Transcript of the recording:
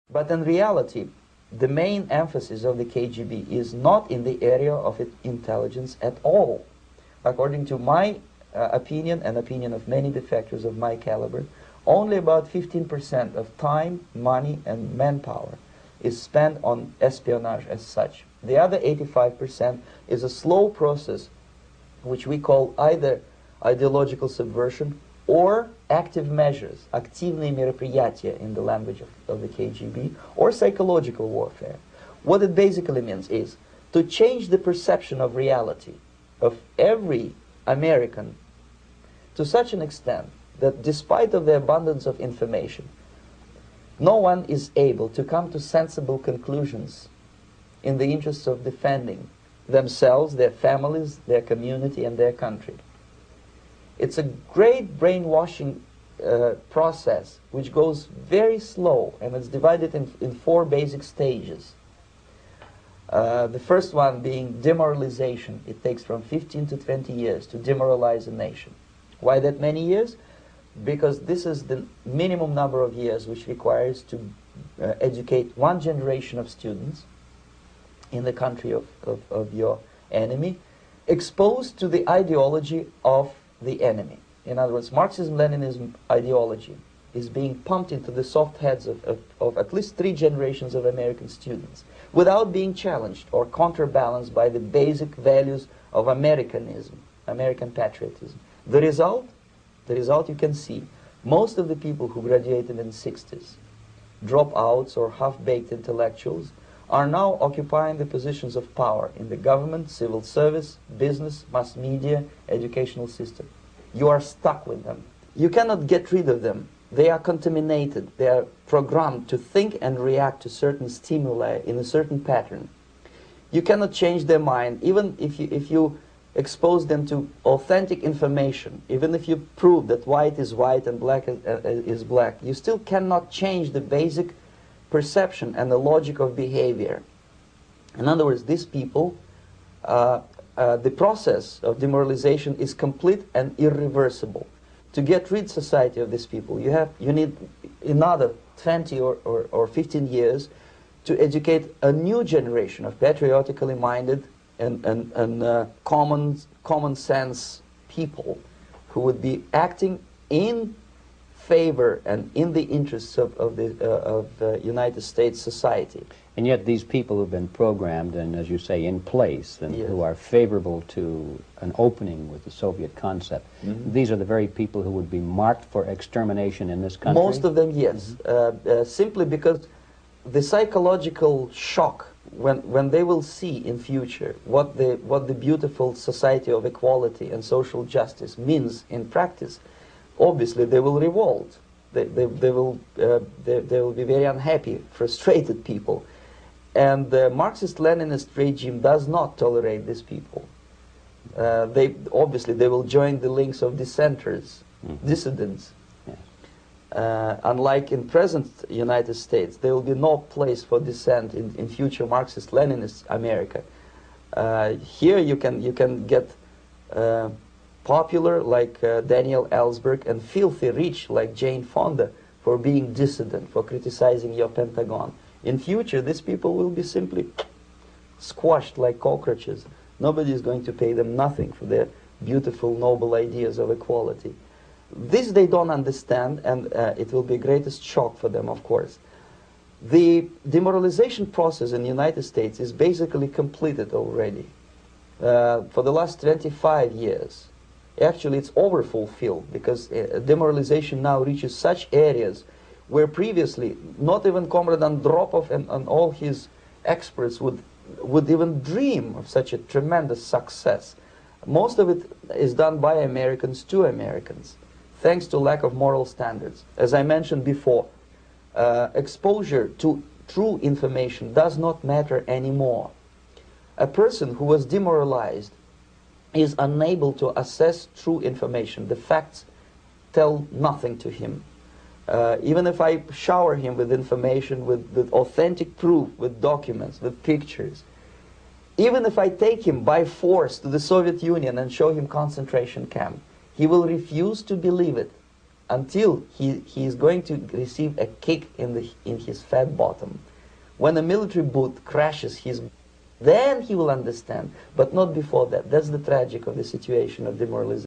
But in reality, the main emphasis of the KGB is not in the area of intelligence at all. According to my opinion and opinion of many defectors of my caliber, only about 15% of time, money, and manpower is spent on espionage as such. The other 85% is a slow process which we call either ideological subversion or active measures, активные мероприятия in the language of the KGB, or psychological warfare. What it basically means is to change the perception of reality of every American to such an extent that despite of the abundance of information, no one is able to come to sensible conclusions in the interests of defending themselves, their families, their community, and their country. It's a great brainwashing process which goes very slow, and it's divided in 4 basic stages. The first one being demoralization. It takes from 15 to 20 years to demoralize a nation. Why that many years? Because this is the minimum number of years which requires to educate one generation of students in the country of your enemy, exposed to the ideology of the enemy. In other words, Marxism-Leninism ideology is being pumped into the soft heads of at least 3 generations of American students without being challenged or counterbalanced by the basic values of Americanism, American patriotism. The result you can see. Most of the people who graduated in the 60s, dropouts or half-baked intellectuals, are now occupying the positions of power in the government, civil service, business, mass media, educational system. You are stuck with them. You cannot get rid of them. They are contaminated. They are programmed to think and react to certain stimuli in a certain pattern. You cannot change their mind, even if you expose them to authentic information, even if you prove that white is white and black is black, you still cannot change the basic perception and the logic of behavior. In other words, these people, the process of demoralization is complete and irreversible. To get rid society of these people, you need another 20 or 15 years to educate a new generation of patriotically minded and common sense people who would be acting in favor and in the interests of the United States society. And yet these people who've been programmed and, as you say, in place, and Yes. who are favorable to an opening with the Soviet concept, these are the very people who would be marked for extermination in this country? Most of them, yes. Simply because the psychological shock when they will see in future what the beautiful society of equality and social justice means in practice, obviously they will revolt. They will be very unhappy, frustrated people. And the Marxist-Leninist regime does not tolerate these people. Obviously they will join the links of dissenters, dissidents. Unlike in present United States, there will be no place for dissent in future Marxist-Leninist America. Here you can get popular like Daniel Ellsberg and filthy rich like Jane Fonda for being dissident, for criticizing your Pentagon. In future, these people will be simply squashed like cockroaches. Nobody is going to pay them nothing for their beautiful, noble ideas of equality. This they don't understand, and it will be the greatest shock for them, of course. The demoralization process in the United States is basically completed already. For the last 25 years. Actually, it's overfulfilled, because demoralization now reaches such areas where previously not even Comrade Andropov and all his experts would even dream of such a tremendous success. Most of it is done by Americans to Americans, thanks to lack of moral standards. As I mentioned before, exposure to true information does not matter anymore. A person who was demoralized is unable to assess true information. The facts tell nothing to him. Even if I shower him with information, with authentic proof, with documents, with pictures, even if I take him by force to the Soviet Union and show him concentration camp, he will refuse to believe it. until he is going to receive a kick in his fat bottom. When a military boot crashes his, then he will understand, but not before that. That's the tragic of the situation of demoralization.